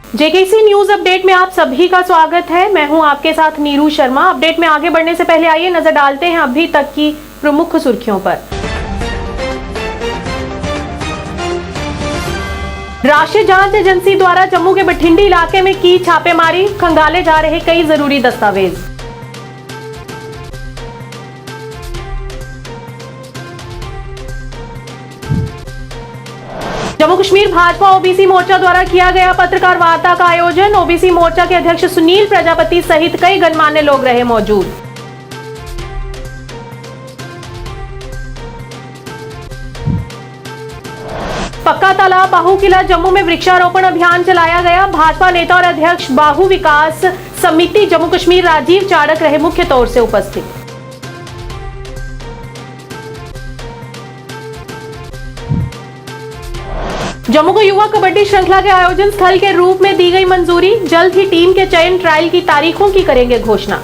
JKC news update में आप सभी का स्वागत है। मैं हूं आपके साथ नीरू शर्मा। अपडेट में आगे बढ़ने से पहले आइए नजर डालते हैं अभी तक की प्रमुख सुर्खियों पर। राष्ट्रीय जांच एजेंसी द्वारा जम्मू के बठिंडी इलाके में की छापेमारी, खंगाले जा रहे कई जरूरी दस्तावेज। जम्मू कश्मीर भाजपा ओबीसी मोर्चा द्वारा किया गया पत्रकार वार्ता का आयोजन। ओबीसी मोर्चा के अध्यक्ष सुनील प्रजापति सहित कई गणमान्य लोग रहे मौजूद। पक्का तालाब बाहू किला जम्मू में वृक्षारोपण अभियान चलाया गया। भाजपा नेता और अध्यक्ष बाहू विकास समिति जम्मू कश्मीर राजीव चाड़क रहे मुख्य तौर से उपस्थित। जम्मू को युवा कबड्डी श्रृंखला के आयोजन स्थल के रूप में दी गई मंजूरी। जल्द ही टीम के चयन ट्रायल की तारीखों की करेंगे घोषणा।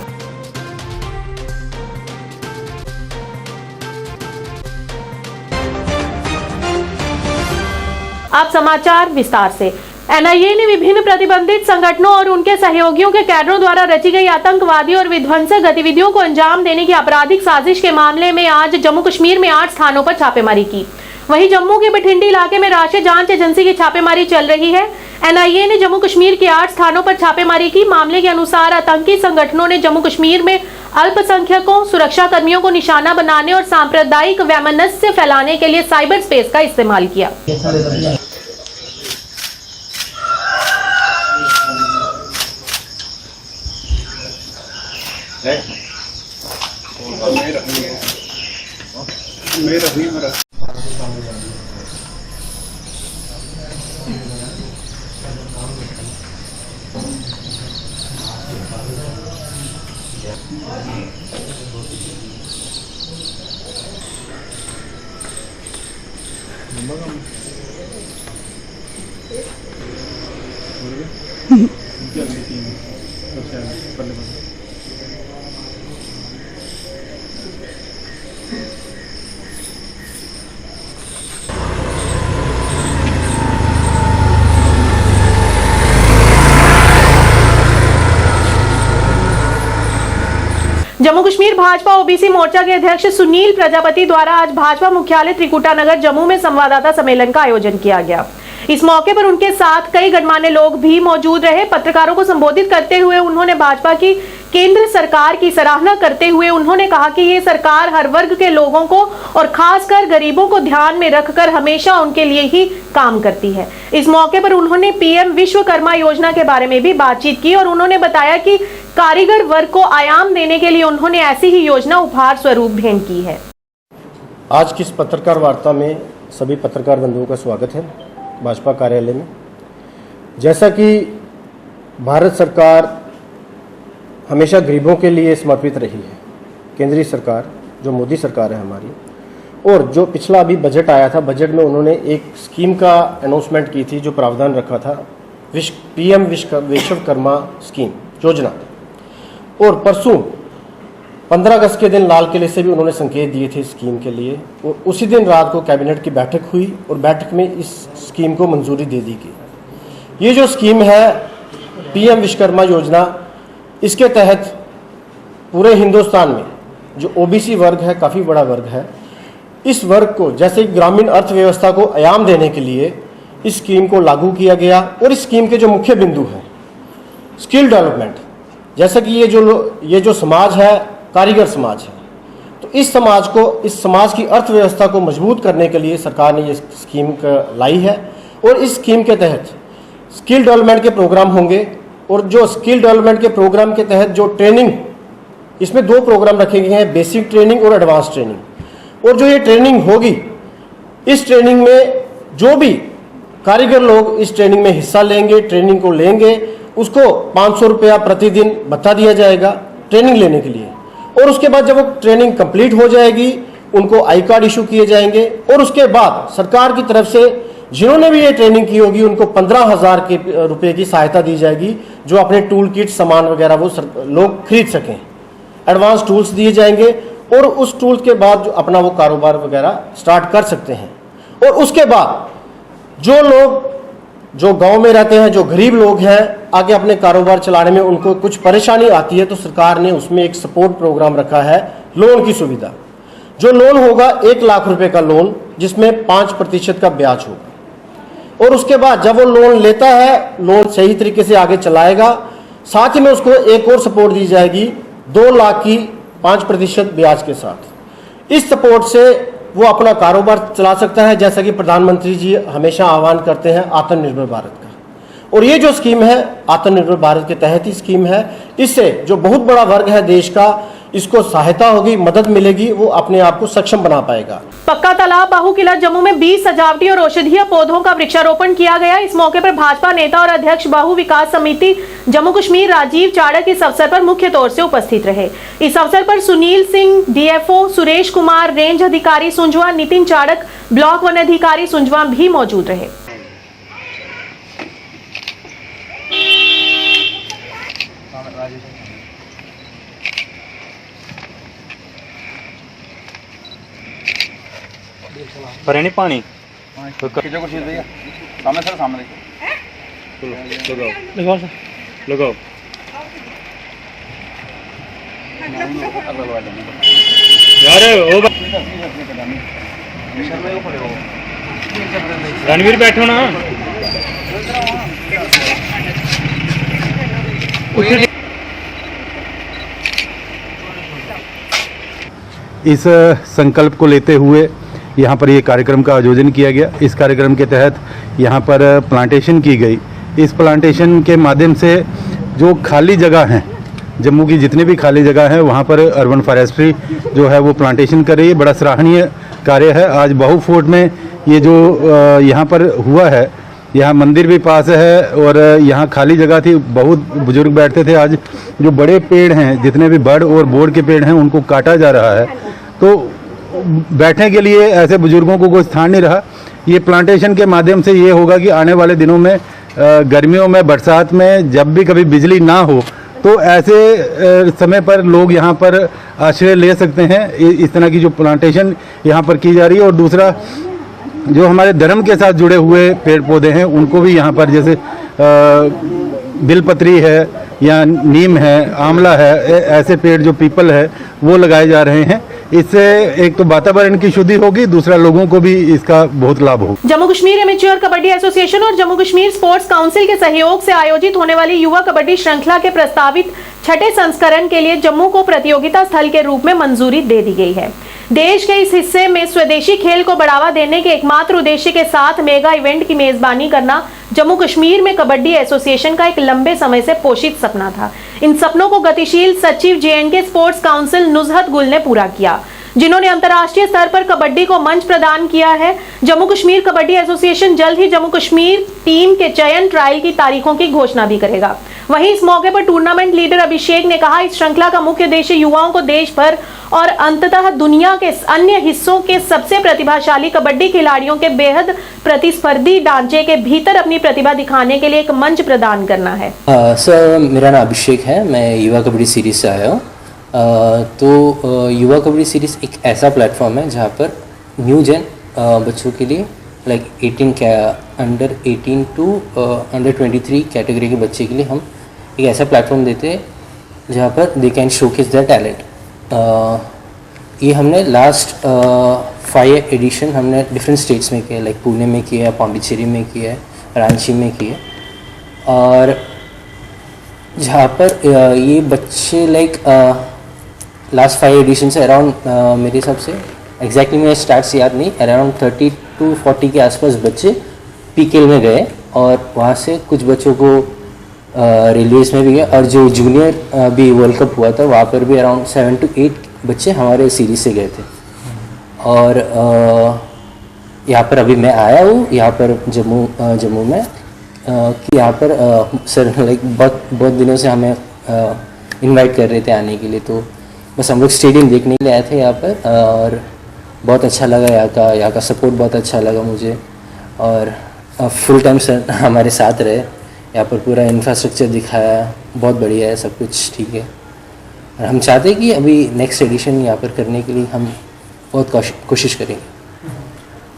अब समाचार विस्तार से। एनआईए ने विभिन्न प्रतिबंधित संगठनों और उनके सहयोगियों के कैडरों द्वारा रची गई आतंकवादी और विध्वंसक गतिविधियों को अंजाम देने की आपराधिक साजिश के मामले में आज जम्मू कश्मीर में 8 स्थानों पर छापेमारी की। वहीं जम्मू के बठिंडी इलाके में राष्ट्रीय जांच एजेंसी की छापेमारी चल रही है। एनआईए ने जम्मू कश्मीर के 8 स्थानों पर छापेमारी की। मामले के अनुसार आतंकी संगठनों ने जम्मू कश्मीर में अल्पसंख्यकों, सुरक्षा कर्मियों को निशाना बनाने और सांप्रदायिक वैमनस्य फैलाने के लिए साइबर स्पेस का इस्तेमाल किया। जम्मू कश्मीर भाजपा ओबीसी मोर्चा के अध्यक्ष सुनील प्रजापति द्वारा आज भाजपा मुख्यालय त्रिकुटा नगर जम्मू में संवाददाता सम्मेलन का आयोजन किया गया। इस मौके पर उनके साथ कई गणमान्य लोग भी मौजूद रहे। पत्रकारों को संबोधित करते हुए उन्होंने भाजपा की केंद्र सरकार की सराहना करते हुए उन्होंने कहा कि ये सरकार हर वर्ग के लोगों को और खासकर गरीबों को ध्यान में रखकर हमेशा उनके लिए ही काम करती है। इस मौके पर उन्होंने पीएम विश्वकर्मा योजना के बारे में भी बातचीत की और उन्होंने बताया कि कारीगर वर्ग को आयाम देने के लिए उन्होंने ऐसी ही योजना उपहार स्वरूप भेंट की है। आज की इस पत्रकार वार्ता में सभी पत्रकार बंधुओं का स्वागत है भाजपा कार्यालय में। जैसा कि भारत सरकार हमेशा गरीबों के लिए समर्पित रही है, केंद्रीय सरकार जो मोदी सरकार है हमारी, और जो पिछला अभी बजट आया था, बजट में उन्होंने एक स्कीम का अनाउंसमेंट की थी जो प्रावधान रखा था पीएम विश्वकर्मा स्कीम योजना। और परसों 15 अगस्त के दिन लाल किले से भी उन्होंने संकेत दिए थे स्कीम के लिए, और उसी दिन रात को कैबिनेट की बैठक हुई और बैठक में इस स्कीम को मंजूरी दे दी गई। ये जो स्कीम है पीएम विश्वकर्मा योजना, इसके तहत पूरे हिंदुस्तान में जो ओबीसी वर्ग है, काफ़ी बड़ा वर्ग है, इस वर्ग को जैसे ग्रामीण अर्थव्यवस्था को आयाम देने के लिए इस स्कीम को लागू किया गया। और इस स्कीम के जो मुख्य बिंदु हैं स्किल डेवलपमेंट, जैसा कि ये जो समाज है कारीगर समाज है, तो इस समाज की अर्थव्यवस्था को मजबूत करने के लिए सरकार ने ये स्कीम लाई है। और इस स्कीम के तहत स्किल डेवलपमेंट के प्रोग्राम होंगे, और जो स्किल डेवलपमेंट के प्रोग्राम के तहत जो ट्रेनिंग, इसमें 2 प्रोग्राम रखे गए हैं, बेसिक ट्रेनिंग और एडवांस ट्रेनिंग। और जो ये ट्रेनिंग होगी, इस ट्रेनिंग में जो भी कारीगर लोग इस ट्रेनिंग में हिस्सा लेंगे, ट्रेनिंग को लेंगे, उसको 500 रुपया प्रतिदिन भत्ता दिया जाएगा ट्रेनिंग लेने के लिए। और उसके बाद जब वो ट्रेनिंग कंप्लीट हो जाएगी, उनको आई कार्ड इशू किए जाएंगे। और उसके बाद सरकार की तरफ से जिन्होंने भी ये ट्रेनिंग की होगी उनको 15,000 रुपए की सहायता दी जाएगी, जो अपने टूल किट सामान वगैरह वो लोग खरीद सकें। एडवांस टूल्स दिए जाएंगे और उस टूल्स के बाद जो अपना वो कारोबार वगैरह स्टार्ट कर सकते हैं। और उसके बाद जो लोग जो गांव में रहते हैं, जो गरीब लोग हैं, आगे अपने कारोबार चलाने में उनको कुछ परेशानी आती है तो सरकार ने उसमें एक सपोर्ट प्रोग्राम रखा है, लोन की सुविधा। जो लोन होगा 1 लाख रुपए का लोन, जिसमें 5% का ब्याज होगा, और उसके बाद जब वो लोन लेता है, लोन सही तरीके से आगे चलाएगा, साथ ही में उसको एक और सपोर्ट दी जाएगी 2 लाख की 5% ब्याज के साथ। इस सपोर्ट से वो अपना कारोबार चला सकता है, जैसा कि प्रधानमंत्री जी हमेशा आह्वान करते हैं आत्मनिर्भर भारत का। और ये जो स्कीम है आत्मनिर्भर भारत के तहत ही स्कीम है। इससे जो बहुत बड़ा वर्ग है देश का, इसको सहायता होगी, मदद मिलेगी, वो अपने आप को सक्षम बना पाएगा। पक्का तालाब बाहू किला जम्मू में 20 सजावटी और औषधीय पौधों का वृक्षारोपण किया गया। इस मौके पर भाजपा नेता और अध्यक्ष बाहू विकास समिति जम्मू कश्मीर राजीव चाड़क इस अवसर पर मुख्य तौर से उपस्थित रहे। इस अवसर पर सुनील सिंह डीएफओ, सुरेश कुमार रेंज अधिकारी सुंजवा, नितिन चाड़क ब्लॉक वन अधिकारी सुंजवा भी मौजूद रहे। पर नहीं पानी सामने सर, सामने लगाओ लगाओ। यार वो रणवीर बैठो ना। इस संकल्प को लेते हुए यहाँ पर ये कार्यक्रम का आयोजन किया गया। इस कार्यक्रम के तहत यहाँ पर प्लांटेशन की गई। इस प्लांटेशन के माध्यम से जो खाली जगह हैं, जम्मू की जितनी भी खाली जगह हैं, वहाँ पर अर्बन फॉरेस्ट्री जो है वो प्लांटेशन कर रही है। बड़ा सराहनीय कार्य है। आज बाहू फोर्ट में ये जो यहाँ पर हुआ है, यहाँ मंदिर भी पास है और यहाँ खाली जगह थी, बहुत बुजुर्ग बैठते थे। आज जो बड़े पेड़ हैं, जितने भी बड़ और बोर के पेड़ हैं, उनको काटा जा रहा है, तो बैठने के लिए ऐसे बुजुर्गों को कोई स्थान नहीं रहा। ये प्लांटेशन के माध्यम से ये होगा कि आने वाले दिनों में गर्मियों में, बरसात में, जब भी कभी बिजली ना हो तो ऐसे समय पर लोग यहाँ पर आश्रय ले सकते हैं। इस तरह की जो प्लांटेशन यहाँ पर की जा रही है। और दूसरा, जो हमारे धर्म के साथ जुड़े हुए पेड़ पौधे हैं, उनको भी यहाँ पर, जैसे बिलपत्री है या नीम है, आंवला है, ऐसे पेड़ जो पीपल है वो लगाए जा रहे हैं। इससे एक तो वातावरण की शुद्धि होगी, दूसरा लोगों को भी इसका बहुत लाभ होगा। जम्मू कश्मीर एमेच्योर कबड्डी एसोसिएशन और जम्मू कश्मीर स्पोर्ट्स काउंसिल के सहयोग से आयोजित होने वाली युवा कबड्डी श्रृंखला के प्रस्तावित 6ठे संस्करण के लिए जम्मू को प्रतियोगिता स्थल के रूप में मंजूरी दे दी गई है। देश के इस हिस्से में स्वदेशी खेल को बढ़ावा देने के एकमात्र उद्देश्य के साथ मेगा इवेंट की मेजबानी करना जम्मू कश्मीर में कबड्डी एसोसिएशन का एक लंबे समय से पोषित सपना था। इन सपनों को गतिशील सचिव जेएंडके स्पोर्ट्स काउंसिल नुजहत गुल ने पूरा किया, जिन्होंने अंतर्राष्ट्रीय स्तर पर कबड्डी को मंच प्रदान किया है। जम्मू कश्मीर कबड्डी एसोसिएशन जल्द ही जम्मू कश्मीर टीम के चयन ट्रायल की तारीखों की घोषणा भी करेगा। वहीं इस मौके पर टूर्नामेंट लीडर अभिषेक ने कहा, इस श्रृंखला का मुख्य उद्देश्य युवाओं को देश भर और अंततः दुनिया के अन्य हिस्सों के सबसे प्रतिभाशाली कबड्डी खिलाड़ियों के बेहद प्रतिस्पर्धी ढांचे के भीतर अपनी प्रतिभा दिखाने के लिए एक मंच प्रदान करना है। सर, मेरा नाम अभिषेक है, मैं युवा कबड्डी सीरीज से आया हूँ। तो युवा कबड्डी सीरीज़ एक ऐसा प्लेटफॉर्म है जहाँ पर न्यू जेन बच्चों के लिए like under 18 to under 23 category के बच्चे के लिए हम एक ऐसा प्लेटफॉर्म देते हैं जहाँ पर they can showcase their talent. ये हमने लास्ट 5 एडिशन हमने डिफरेंट स्टेट्स में किया, लाइक पुणे में किया, पांडिचेरी में किया है, रांची में किया। और जहाँ पर ये बच्चे लाइक लास्ट 5 एडिशन से अराउंड मेरे हिसाब से एग्जैक्टली मेरे स्टार्ट्स याद नहीं, अराउंड 30 to 40 के आसपास बच्चे पीकेएल में गए और वहाँ से कुछ बच्चों को रेलवेज में भी गए। और जो जूनियर भी वर्ल्ड कप हुआ था वहाँ पर भी अराउंड 7 to 8 बच्चे हमारे सीरीज से गए थे। और यहाँ पर अभी मैं आया हूँ यहाँ पर जम्मू में कि यहाँ पर सर लाइक बहुत दिनों से हमें इनवाइट कर रहे थे आने के लिए, तो बस हम लोग स्टेडियम देखने के लिए आए थे यहाँ पर। और बहुत अच्छा लगा यहाँ का सपोर्ट बहुत अच्छा लगा मुझे। और फुल टाइम सर हमारे साथ रहे, यहाँ पर पूरा इंफ्रास्ट्रक्चर दिखाया, बहुत बढ़िया है, सब कुछ ठीक है। और हम चाहते हैं कि अभी नेक्स्ट एडिशन यहाँ पर करने के लिए हम बहुत कोशिश करेंगे।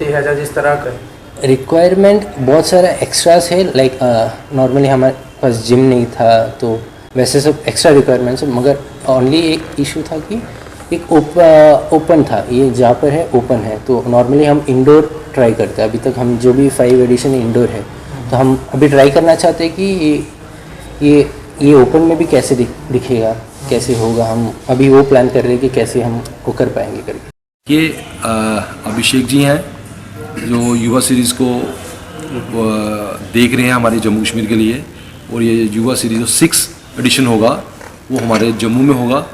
3000 जिस तरह का रिक्वायरमेंट बहुत सारा एक्स्ट्रास है, लाइक नॉर्मली हमारे पास जिम नहीं था तो वैसे सब एक्स्ट्रा रिक्वायरमेंट्स है, मगर ओनली एक इशू था कि एक ओपन था, ये जहाँ पर है ओपन है, तो नॉर्मली हम इंडोर ट्राई करते हैं। अभी तक हम जो भी 5 एडिशन इंडोर है, तो हम अभी ट्राई करना चाहते हैं कि ये ओपन में भी कैसे दिखेगा, कैसे होगा। हम अभी वो प्लान कर रहे हैं कि कैसे हम वो कर पाएंगे करके। ये अभिषेक जी हैं जो युवा सीरीज़ को देख रहे हैं हमारे जम्मू कश्मीर के लिए, और ये युवा सीरीज़ जो 6 एडिशन होगा वो हमारे जम्मू में होगा,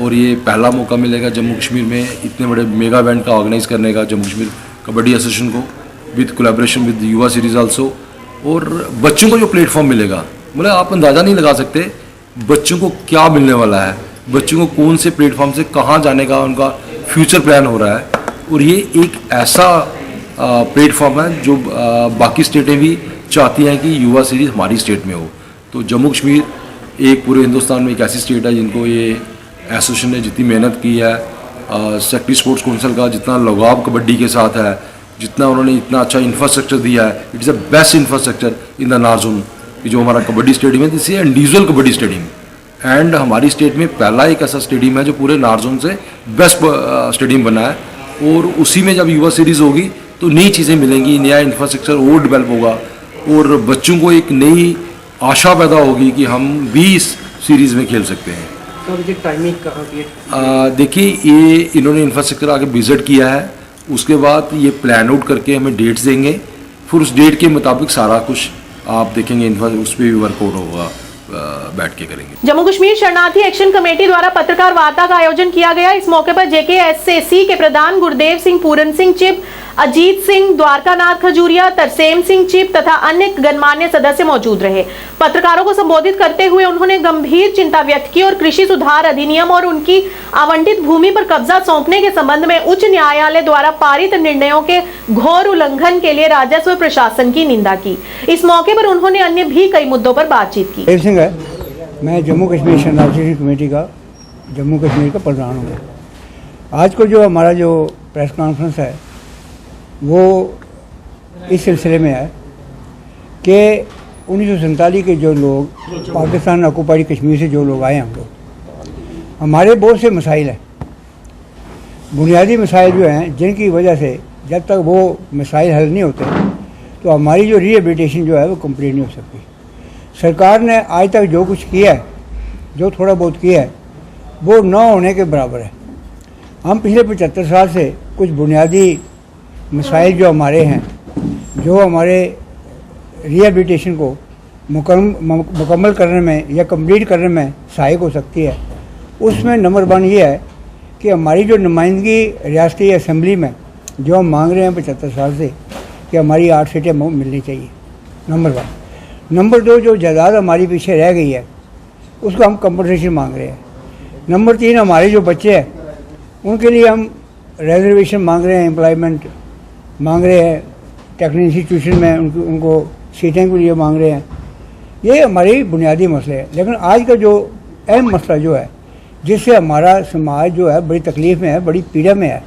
और ये पहला मौका मिलेगा जम्मू कश्मीर में इतने बड़े मेगा इवेंट का ऑर्गेनाइज करने का जम्मू कश्मीर कबड्डी एसोसिएशन को, विद कोलैबोरेशन विद युवा सीरीज़ आल्सो। और बच्चों को जो प्लेटफॉर्म मिलेगा, मतलब आप अंदाज़ा नहीं लगा सकते बच्चों को क्या मिलने वाला है, बच्चों को कौन से प्लेटफॉर्म से कहाँ जाने का उनका फ्यूचर प्लान हो रहा है। और ये एक ऐसा प्लेटफॉर्म है जो बाकी स्टेटें भी चाहती हैं कि युवा सीरीज़ हमारी स्टेट में हो। तो जम्मू कश्मीर एक पूरे हिंदुस्तान में एक ऐसी स्टेट है जिनको ये एसोसिएशन ने जितनी मेहनत की है, सेक्रेटरी स्पोर्ट्स काउंसिल का जितना लगाव कबड्डी के साथ है, जितना उन्होंने इतना अच्छा इंफ्रास्ट्रक्चर दिया है, it is the best infrastructure in the north zone. जो हमारा कबड्डी स्टेडियम है, this is individual kabaddi stadium, and हमारी स्टेट में पहला एक ऐसा स्टेडियम है जो पूरे नॉर्थ जोन से बेस्ट स्टेडियम बना है। और उसी में जब युवा सीरीज़ होगी तो नई चीज़ें मिलेंगी, नया इंफ्रास्ट्रक्चर और डेवलप होगा, और बच्चों को एक नई आशा पैदा होगी कि हम भी इस सीरीज़ में खेल सकते हैं। देखिए, ये इन्होंने इंफ्रास्ट्रक्चर आगे विजिट किया है, उसके बाद ये प्लान आउट करके हमें डेट्स देंगे, फिर उस डेट के मुताबिक सारा कुछ आप देखेंगे, उस पर भी वर्कआउट होगा, बैठ के करेंगे। जम्मू कश्मीर शरणार्थी एक्शन कमेटी द्वारा पत्रकार वार्ता का आयोजन किया गया। इस मौके पर JKSAC के प्रधान गुरदेव सिंह, पूरन सिंह चिप, अजीत सिंह, द्वारकानाथ खजूरिया, तरसेम सिंह चिप तथा अन्य गणमान्य सदस्य मौजूद रहे। पत्रकारों को संबोधित करते हुए उन्होंने गंभीर चिंता व्यक्त की और कृषि सुधार अधिनियम और उनकी आवंटित भूमि पर कब्जा सौंपने के संबंध में उच्च न्यायालय द्वारा पारित निर्णयों के घोर उल्लंघन के लिए राजस्व प्रशासन की निंदा की। इस मौके पर उन्होंने अन्य भी कई मुद्दों पर बातचीत की। देव सिंह है, मैं जम्मू कश्मीर शरणार्थी कमेटी का जम्मू कश्मीर का प्रधान हूँ। आज को जो हमारा जो प्रेस कॉन्फ्रेंस है वो इस सिलसिले में है कि 1947 के जो लोग पाकिस्तान ऑक्युपाइड कश्मीर से जो लोग आए हम लोग, हमारे बहुत से मसाइल हैं, बुनियादी मसाइल जो हैं, जिनकी वजह से जब तक वो मसाइल हल नहीं होते तो हमारी जो रिहेबिलिटेशन जो है वो कंप्लीट नहीं हो सकती। सरकार ने आज तक जो कुछ किया है, जो थोड़ा बहुत किया है, वो न होने के बराबर है। हम पिछले 75 साल से कुछ बुनियादी मसाइल जो हमारे हैं, जो हमारे रिहेबिलिटेशन को मुकम्मल करने में या कंप्लीट करने में सहायक हो सकती है, उसमें नंबर 1 ये है कि हमारी जो नुमाइंदगी रियासती असेंबली में जो हम मांग रहे हैं 75 साल से कि हमारी 8 सीटें मिलनी चाहिए, नंबर 1। नंबर 2, जो जायदाद हमारी पीछे रह गई है उसको हम कंपनसेशन मांग रहे हैं। नंबर 3, हमारे जो बच्चे हैं उनके लिए हम रिजर्वेशन मांग रहे हैं, एम्प्लॉयमेंट मांग रहे हैं, टेक्निकल इंस्टीट्यूशन में उनको सीटें के लिए मांग रहे हैं। ये हमारी बुनियादी मसले हैं। लेकिन आज का जो अहम मसला जो है, जिससे हमारा समाज जो है बड़ी तकलीफ़ में है, बड़ी पीड़ा में है,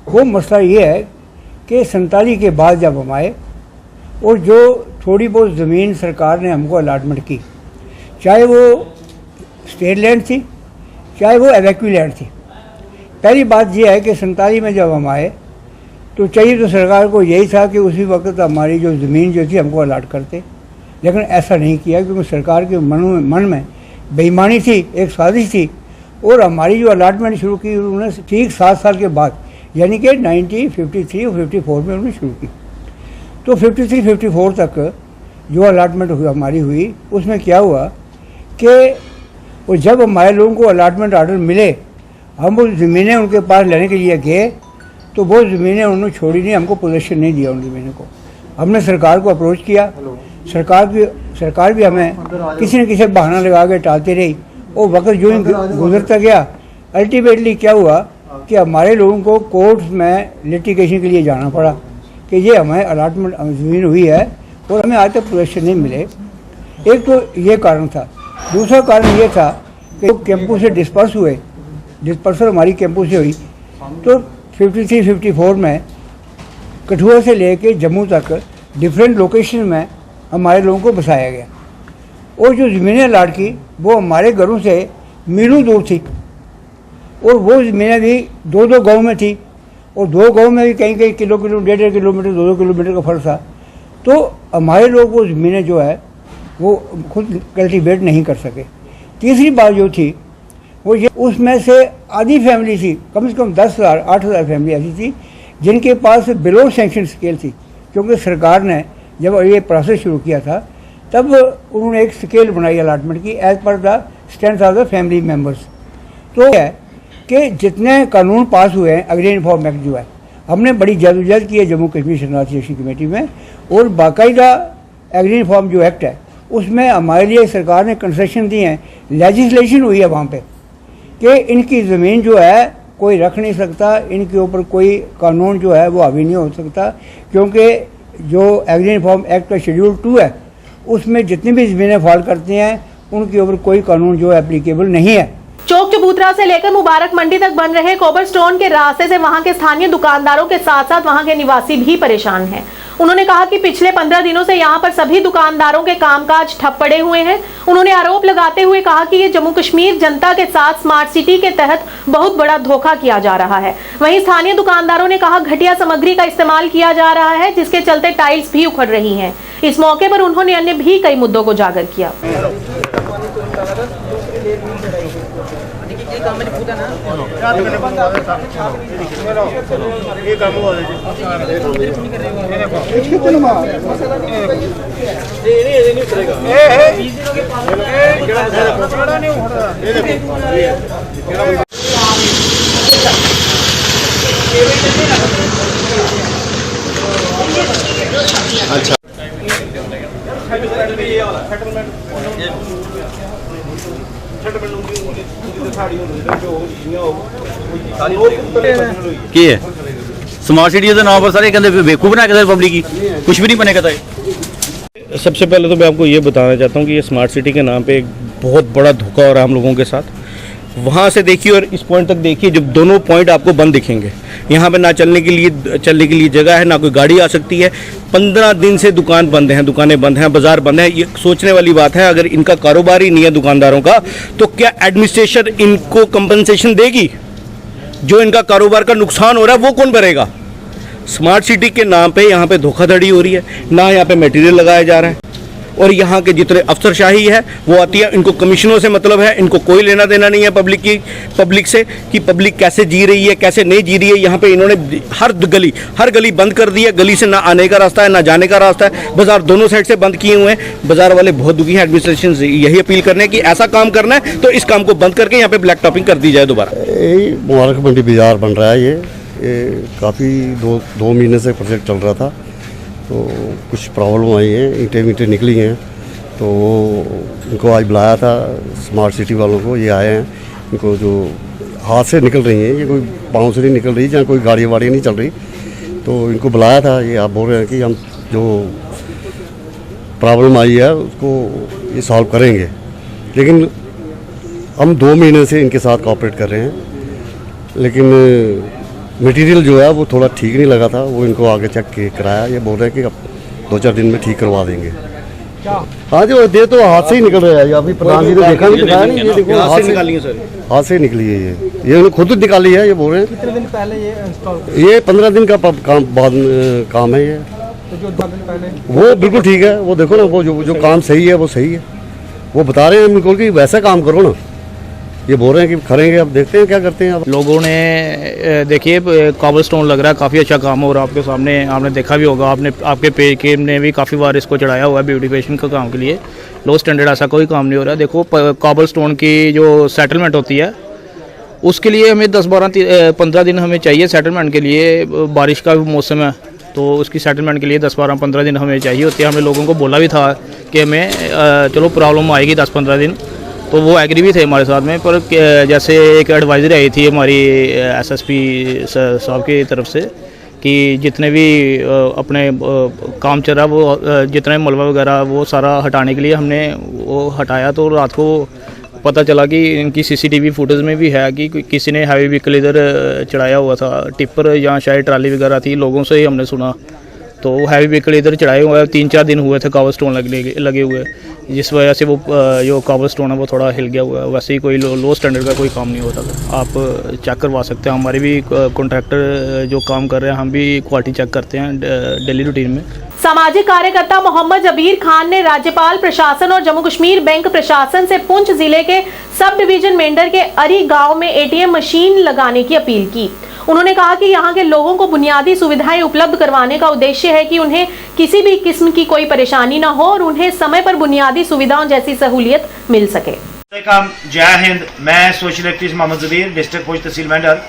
वो मसला ये है कि 47 के बाद जब हम आए और जो थोड़ी बहुत ज़मीन सरकार ने हमको अलाटमेंट की, चाहे वो स्टेट लैंड थी, चाहे वो एवैक्यू लैंड थी। पहली बात यह है कि 47 में जब हम आए तो चाहिए तो सरकार को यही था कि उसी वक्त हमारी जो ज़मीन जो थी हमको अलाट करते, लेकिन ऐसा नहीं किया क्योंकि सरकार के मन में बेईमानी थी, एक साजिश थी, और हमारी जो अलाटमेंट शुरू की उन्होंने ठीक 7 साल के बाद, यानी कि 1953 और 54 में उन्होंने शुरू की। तो 53-54 तक जो अलाटमेंट हमारी हुई, उसमें क्या हुआ कि वो जब हमारे लोगों को अलाटमेंट आर्डर मिले, हम वो ज़मीनें उनके पास लेने के लिए गए तो वो ज़मीनें उन्होंने छोड़ी नहीं, हमको पोजीशन नहीं दिया उन ज़मीनों को। हमने सरकार को अप्रोच किया, सरकार भी हमें किसी न किसी बहाना लगा के टालती रही, और वक्त जो ही गुजरता गया, अल्टीमेटली क्या हुआ कि हमारे लोगों को कोर्ट में लिटिगेशन के लिए जाना पड़ा कि ये हमें अलाटमेंट ज़मीन हुई है और हमें आज तक पोजीशन नहीं मिले। एक तो ये कारण था। दूसरा कारण ये था कि कैंपू से डिस्पर्स हुए, डिस्पर्सल हमारी कैंपू से हुई, तो 53-54 में कठुआ से लेके जम्मू तक डिफरेंट लोकेशन में हमारे लोगों को बसाया गया। और जो ज़मीनें अलाट की वो हमारे घरों से मीलों दूर थी, और वो ज़मीनें भी दो दो गाँव में थी, और दो गाँव में भी कहीं कहीं डेढ़ किलोमीटर 2 किलोमीटर का फ़र्क था। तो हमारे लोग वो ज़मीनें जो है वो खुद कल्टीवेट नहीं कर सके। तीसरी बात जो थी वो ये, उसमें से आधी फैमिली थी, कम से कम 10,000 8,000 फैमिली ऐसी थी जिनके पास बिलो सैंक्शन स्केल थी, क्योंकि सरकार ने जब ये प्रोसेस शुरू किया था तब उन्होंने एक स्केल बनाई अलॉटमेंट की as per the strength of the family members. तो है कि जितने कानून पास हुए हैं एग्री रिफॉर्म एक्ट जो है, हमने बड़ी जद्दोजहद की है जम्मू कश्मीर शरणार्थी एक्शन कमेटी में, और बाकायदा एग्री रिफॉर्म जो एक्ट है उसमें हमारे लिए सरकार ने कंसेशन दी हैं, लेजिस्लेशन हुई है वहाँ पे कि इनकी ज़मीन जो है कोई रख नहीं सकता, इनके ऊपर कोई कानून जो है वो हावी नहीं हो सकता, क्योंकि जो एग्री रिफॉर्म एक्ट का शेड्यूल 2 है उसमें जितनी भी ज़मीनें फॉल करती हैं उनके ऊपर कोई कानून जो है एप्लीकेबल नहीं है। चौक चबूतरा से लेकर मुबारक मंडी तक बन रहे कोबर स्टोन के रास्ते से वहां के स्थानीय दुकानदारों के साथ साथ वहां के निवासी भी परेशान हैं। उन्होंने कहा कि पिछले 15 दिनों से यहां पर सभी दुकानदारों के कामकाज ठप पड़े हुए हैं। उन्होंने आरोप लगाते हुए कहा कि ये जम्मू कश्मीर जनता के साथ स्मार्ट सिटी के तहत बहुत बड़ा धोखा किया जा रहा है। वहीं स्थानीय दुकानदारों ने कहा घटिया सामग्री का इस्तेमाल किया जा रहा है, जिसके चलते टाइल्स भी उखड़ रही हैं। इस मौके पर उन्होंने अन्य भी कई मुद्दों को उजागर किया। की है स्मार्ट सिटी के नाम पर सारे कहते बेवकूफ़ बना के पब्लिक की कुछ भी नहीं बनेगा। सबसे पहले तो मैं आपको ये बताना चाहता हूँ कि ये स्मार्ट सिटी के नाम पे एक बहुत बड़ा धोखा हो रहा है हम लोगों के साथ। वहाँ से देखिए और इस पॉइंट तक देखिए, जब दोनों पॉइंट आपको बंद दिखेंगे, यहाँ पे ना चलने के लिए जगह है, ना कोई गाड़ी आ सकती है। 15 दिन से दुकान बंद हैं, दुकानें बंद हैं, बाजार बंद है। ये सोचने वाली बात है, अगर इनका कारोबार ही नहीं है दुकानदारों का, तो क्या एडमिनिस्ट्रेशन इनको कंपनसेशन देगी? जो इनका कारोबार का नुकसान हो रहा है वो कौन भरेगा? स्मार्ट सिटी के नाम पे यहाँ पे धोखाधड़ी हो रही है, ना यहाँ पे मटेरियल लगाया जा रहा है, और यहाँ के जितने अफसरशाही है वो आती है, इनको कमीशनों से मतलब है, इनको कोई लेना देना नहीं है पब्लिक से कि पब्लिक कैसे जी रही है कैसे नहीं जी रही है। यहाँ पे इन्होंने हर गली बंद कर दी है, गली से ना आने का रास्ता है ना जाने का रास्ता है, बाजार दोनों साइड से बंद किए हुए हैं। बाजार वाले बहुत दुखी हैं, एडमिनिस्ट्रेशन से यही अपील करने की ऐसा काम करना है तो इस काम को बंद करके यहाँ पे ब्लैक टॉपिंग कर दी जाए दोबारा। यही मुबारक मंडी बाजार बन रहा है, ये काफ़ी दो महीने से प्रोजेक्ट चल रहा था, तो कुछ प्रॉब्लम आई है, ईंटें निकली हैं, तो इनको आज बुलाया था स्मार्ट सिटी वालों को। ये आए हैं, इनको जो हाथ से निकल रही हैं, ये कोई पाँव से नहीं निकल रही, जहाँ कोई गाड़ी वाड़ी नहीं चल रही, तो इनको बुलाया था। ये आप बोल रहे हैं कि हम जो प्रॉब्लम आई है उसको ये सॉल्व करेंगे, लेकिन हम 2 महीने से इनके साथ कोऑपरेट कर रहे हैं, लेकिन मटेरियल जो है वो थोड़ा ठीक नहीं लगा था, वो इनको आगे चेक कराया। ये बोल रहे हैं कि अब 2-4 दिन में ठीक करवा देंगे। हाँ जी, दे तो हाथ से ही निकल रहा है, अभी प्रधान जी ने देखा नहीं, दिखाया नहीं, ये देखो हाथ से निकाली है सर, हाथ से निकली है ये उन्होंने खुद निकाली है। ये बोल रहे हैं कितने दिन पहले ये इंस्टॉल, ये 15 दिन का काम है ये, तो जो 2 दिन पहले वो बिल्कुल ठीक है। वो देखो ना, वो जो काम सही है वो सही है, वो बता रहे हैं बिल्कुल कि वैसा काम करो ना। ये बोल रहे हैं कि करेंगे, अब देखते हैं क्या करते हैं। अब लोगों ने देखिए कॉबल स्टोन लग रहा है, काफ़ी अच्छा काम हो रहा है आपके सामने, आपने देखा भी होगा, आपके पेज के ने भी काफ़ी बार इसको चढ़ाया हुआ है ब्यूटिफिकेशन का काम के लिए। लो स्टैंडर्ड ऐसा कोई काम नहीं हो रहा है। देखो कॉबल स्टोन की जो सेटलमेंट होती है उसके लिए हमें 10-12-15 दिन हमें चाहिए सेटलमेंट के लिए। बारिश का भी मौसम है तो उसकी सेटलमेंट के लिए 10-12-15 दिन हमें चाहिए होती है। हमने लोगों को बोला भी था कि हमें चलो प्रॉब्लम आएगी 10-15 दिन, तो वो एग्री भी थे हमारे साथ में। पर जैसे एक एडवाइजरी आई थी हमारी एसएसपी साहब की तरफ से कि जितने भी अपने काम चल रहा वो जितने मलबा वगैरह वो सारा हटाने के लिए हमने वो हटाया, तो रात को पता चला कि इनकी सीसीटीवी फुटेज में भी है कि किसी ने हैवी व्हीकल इधर चढ़ाया हुआ था, टिप्पर या शायद ट्राली वगैरह थी, लोगों से ही हमने सुना। तो हैवी व्हीकल इधर चढ़ाए हुए हैं, 3-4 दिन हुए थे कॉबल स्टोन लगे हुए, जिस वजह से वो जो कॉबल स्टोन है वो थोड़ा हिल गया हुआ है। वैसे ही कोई लो स्टैंडर्ड का कोई काम नहीं होता था, आप चेक करवा सकते हैं। हमारे भी कॉन्ट्रैक्टर जो काम कर रहे हैं, हम भी क्वालिटी चेक करते हैं डेली रूटीन में। सामाजिक कार्यकर्ता मोहम्मद जबीर खान ने राज्यपाल प्रशासन और जम्मू कश्मीर बैंक प्रशासन से पुंछ जिले के सब डिवीजन मेंढर के अरी गांव में एटीएम मशीन लगाने की अपील की। उन्होंने कहा कि यहां के लोगों को बुनियादी सुविधाएं उपलब्ध करवाने का उद्देश्य है कि उन्हें किसी भी किस्म की कोई परेशानी न हो और उन्हें समय पर बुनियादी सुविधाओं जैसी सहूलियत मिल सके। जय हिंद, मैं social activist Mohammad Jabir, district post तहसील मेंढर।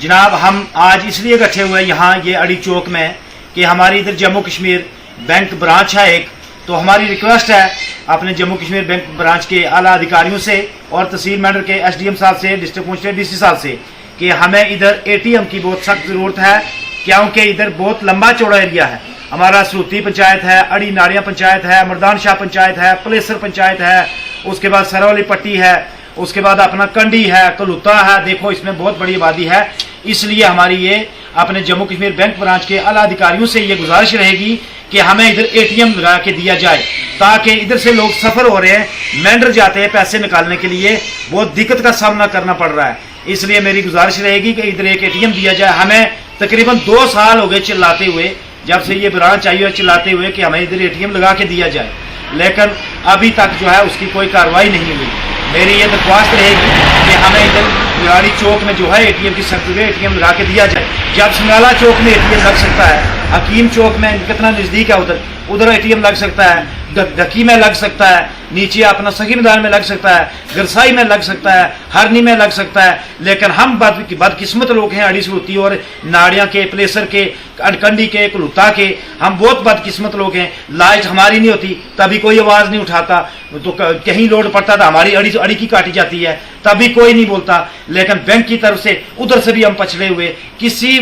जनाब, हम आज इसलिए इकट्ठे हुए यहाँ ये अड़ी चौक में कि हमारी इधर जम्मू कश्मीर बैंक ब्रांच है एक, तो हमारी रिक्वेस्ट है अपने जम्मू कश्मीर बैंक ब्रांच के आला अधिकारियों से और तहसील मेंढर के एसडीएम साहब से, डिस्ट्रिक्ट पोस्ट डीसी साहब से कि हमें इधर एटीएम की बहुत सख्त ज़रूरत है, क्योंकि इधर बहुत लंबा चौड़ा एरिया है। हमारा सरूती पंचायत है, अड़ी नाड़ियाँ पंचायत है, मर्दान शाह पंचायत है, पलेसर पंचायत है, उसके बाद सरवली पट्टी है, उसके बाद अपना कंडी है, कलुता है। देखो इसमें बहुत बड़ी आबादी है, इसलिए हमारी ये अपने जम्मू कश्मीर बैंक ब्रांच के आला अधिकारियों से ये गुजारिश रहेगी कि हमें इधर एटीएम लगा के दिया जाए, ताकि इधर से लोग सफ़र हो रहे हैं, मेंढर जाते हैं पैसे निकालने के लिए, बहुत दिक्कत का सामना करना पड़ रहा है। इसलिए मेरी गुजारिश रहेगी कि इधर एक एटीएम दिया जाए। हमें तकरीबन 2 साल हो गए चिल्लाते हुए, जब से ये ब्रांच आई है चिल्लाते हुए कि हमें इधर एटीएम लगा के दिया जाए, लेकिन अभी तक जो है उसकी कोई कार्रवाई नहीं हुई। मेरी ये दरख्वास्त रहेगी कि हमें इधर बिहाड़ी चौक में जो है एटीएम की सख्त एटीएम लगा के दिया जाए। जब संगाला चौक में एटीएम लग सकता है, हकीम चौक में कितना नज़दीक है उधर एटीएम लग सकता है, ढकी में लग सकता है, नीचे अपना सगी मैदान में लग सकता है, गरसाई में लग सकता है, हरनी में लग सकता है। लेकिन हम बदकिस्मत लोग हैं, अड़ी सरूती और नाड़ियाँ के, प्लेसर के, कंडी के, कलुता के, हम बहुत बदकिस्मत लोग हैं। लाइट हमारी नहीं होती तभी कोई आवाज़ नहीं उठाता, तो कहीं लोड पड़ता था हमारी अड़ी की काटी जाती है तभी कोई नहीं बोलता। लेकिन बैंक की तरफ से उधर से भी हम पछड़े हुए,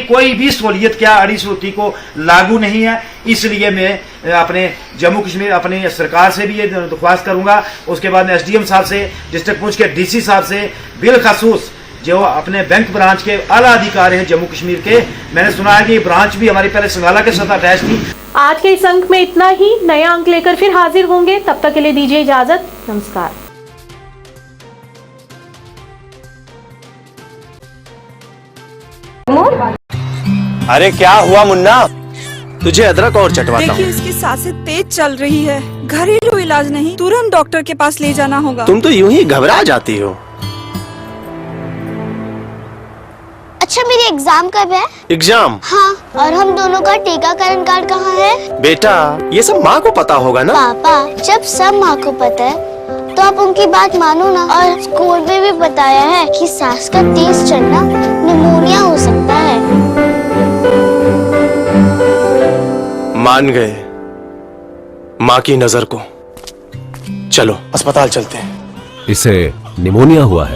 कोई भी सहूलियत क्या अड़ी सरूती को लागू नहीं है। इसलिए मैं अपने जम्मू कश्मीर अपनी सरकार से भी ये दरख्वास्त करूंगा, उसके बाद एसडीएम साहब से, डिस्ट्रिक्ट पुलिस के डीसी साहब से, बिलखसूस जो अपने बैंक ब्रांच के आला अधिकारी हैं जम्मू कश्मीर के। मैंने सुना है कि ये ब्रांच भी हमारी पहले संगाला के साथ अटैच थी। आज के इस अंक में इतना ही, नया अंक लेकर फिर हाजिर होंगे, तब तक के लिए दीजिए इजाजत, नमस्कार। अरे क्या हुआ मुन्ना, तुझे अदरक और चटवाता हूँ। देखिए इसकी सांसें तेज चल रही है, घरेलू इलाज नहीं, तुरंत डॉक्टर के पास ले जाना होगा। तुम तो यूं ही घबरा जाती हो। अच्छा मेरी एग्जाम कब है? एग्जाम? हाँ, और हम दोनों का टीकाकरण कार्ड कहाँ है? बेटा ये सब माँ को पता होगा ना। पापा जब सब माँ को पता है तो आप उनकी बात मानो ना। और स्कूल में भी बताया है कि सांस का तेज चलना निमोनिया हो सकता है। मान गए माँ की नजर को। चलो अस्पताल चलते हैं। इसे निमोनिया हुआ है।